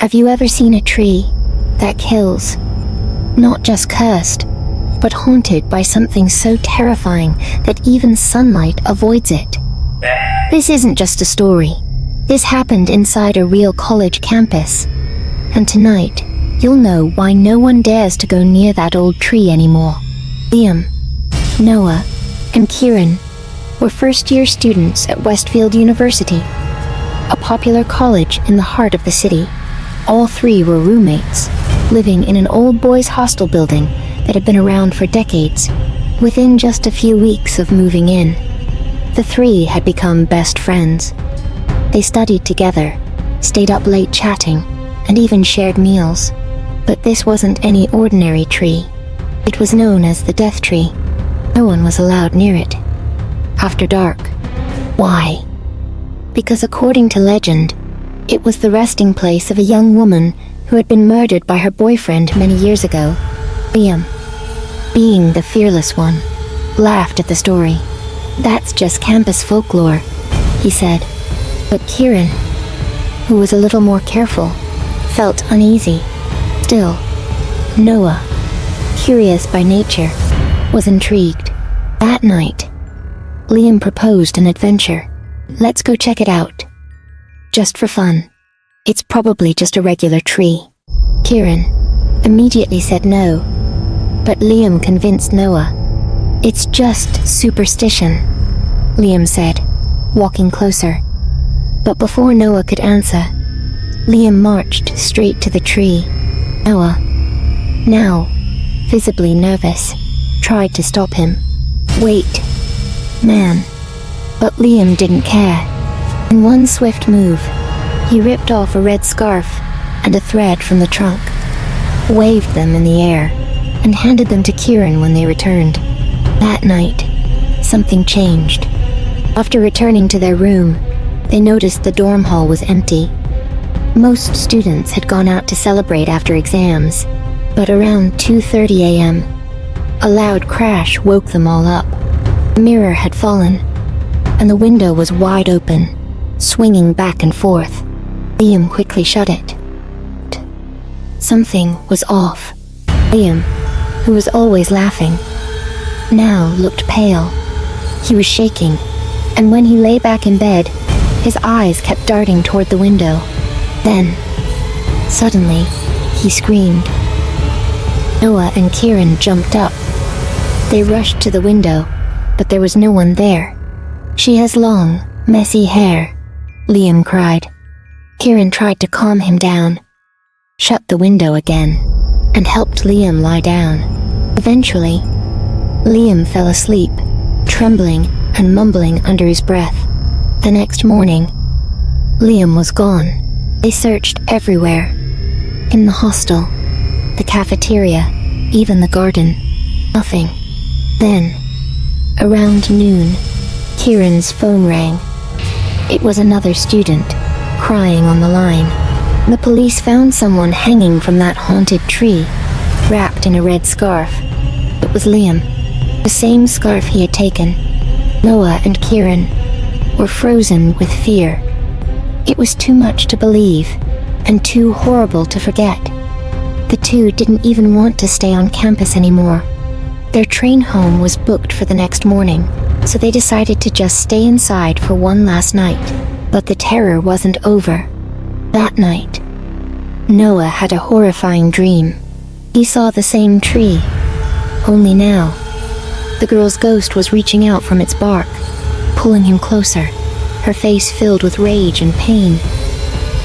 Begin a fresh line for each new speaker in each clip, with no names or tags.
Have you ever seen a tree that kills? Not just cursed, but haunted by something so terrifying that even sunlight avoids it. This isn't just a story. This happened inside a real college campus. And tonight, you'll know why no one dares to go near that old tree anymore. Liam, Noah, and Kieran were first-year students at Westfield University, a popular college in the heart of the city. All three were roommates, living in an old boys' hostel building that had been around for decades. Within just a few weeks of moving in, the three had become best friends. They studied together, stayed up late chatting, and even shared meals. But this wasn't any ordinary tree. It was known as the Death Tree. No one was allowed near it after dark. Why? Because according to legend, it was the resting place of a young woman who had been murdered by her boyfriend many years ago. Liam, being the fearless one, laughed at the story. "That's just campus folklore," he said. But Kieran, who was a little more careful, felt uneasy. Still, Noah, curious by nature, was intrigued. That night, Liam proposed an adventure. "Let's go check it out. Just for fun. It's probably just a regular tree." Kieran immediately said no, but Liam convinced Noah. "It's just superstition," Liam said, walking closer. But before Noah could answer, Liam marched straight to the tree. Noah, now visibly nervous, tried to stop him. "Wait, man." But Liam didn't care. In one swift move, he ripped off a red scarf and a thread from the trunk, waved them in the air, and handed them to Kieran when they returned. That night, something changed. After returning to their room, they noticed the dorm hall was empty. Most students had gone out to celebrate after exams, but around 2:30 a.m., a loud crash woke them all up. The mirror had fallen, and the window was wide open, swinging back and forth. Liam quickly shut it. Something was off. Liam, who was always laughing, now looked pale. He was shaking, and when he lay back in bed, his eyes kept darting toward the window. Then, suddenly, he screamed. Noah and Kieran jumped up. They rushed to the window, but there was no one there. "She has long, messy hair," Liam cried. Kieran tried to calm him down, shut the window again, and helped Liam lie down. Eventually, Liam fell asleep, trembling and mumbling under his breath. The next morning, Liam was gone. They searched everywhere. In the hostel, the cafeteria, even the garden. Nothing. Then, around noon, Kieran's phone rang. It was another student, crying on the line. The police found someone hanging from that haunted tree, wrapped in a red scarf. It was Liam, the same scarf he had taken. Noah and Kieran were frozen with fear. It was too much to believe, and too horrible to forget. The two didn't even want to stay on campus anymore. Their train home was booked for the next morning, so they decided to just stay inside for one last night. But the terror wasn't over. That night, Noah had a horrifying dream. He saw the same tree, only now, the girl's ghost was reaching out from its bark, pulling him closer, her face filled with rage and pain.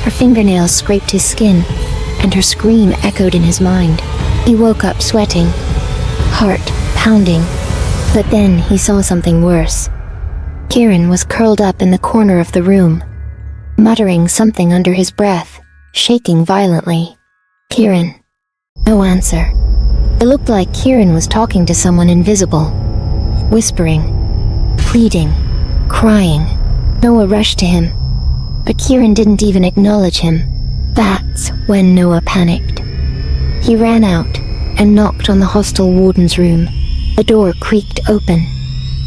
Her fingernails scraped his skin, and her scream echoed in his mind. He woke up sweating, heart pounding, but then he saw something worse. Kieran was curled up in the corner of the room, muttering something under his breath, shaking violently. Kieran. No answer. It looked like Kieran was talking to someone invisible, whispering, pleading, crying. Noah rushed to him, but Kieran didn't even acknowledge him. That's when Noah panicked. He ran out and knocked on the hostel warden's room. The door creaked open,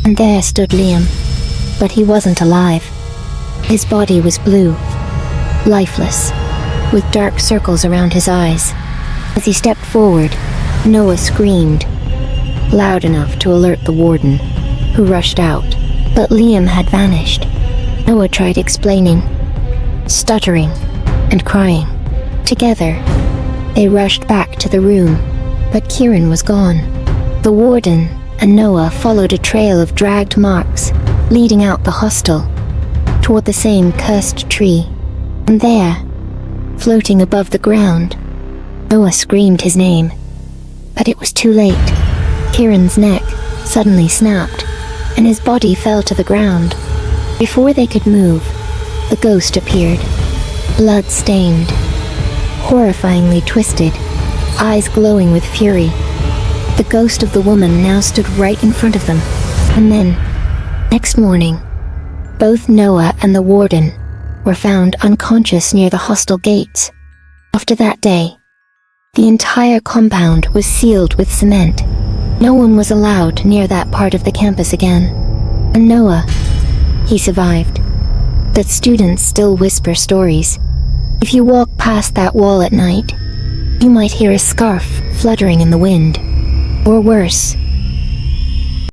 and there stood Liam. But he wasn't alive. His body was blue, lifeless, with dark circles around his eyes. As he stepped forward, Noah screamed, loud enough to alert the warden, who rushed out. But Liam had vanished. Noah tried explaining, stuttering and crying. Together, they rushed back to the room, but Kieran was gone. The warden and Noah followed a trail of dragged marks leading out the hostel toward the same cursed tree. And there, floating above the ground, Noah screamed his name. But it was too late. Kieran's neck suddenly snapped, and his body fell to the ground. Before they could move, the ghost appeared, blood-stained, horrifyingly twisted, eyes glowing with fury. The ghost of the woman now stood right in front of them. And then, next morning, both Noah and the warden were found unconscious near the hostel gates. After that day, the entire compound was sealed with cement. No one was allowed near that part of the campus again. And Noah, he survived. But students still whisper stories. If you walk past that wall at night, you might hear a scarf fluttering in the wind. Or worse,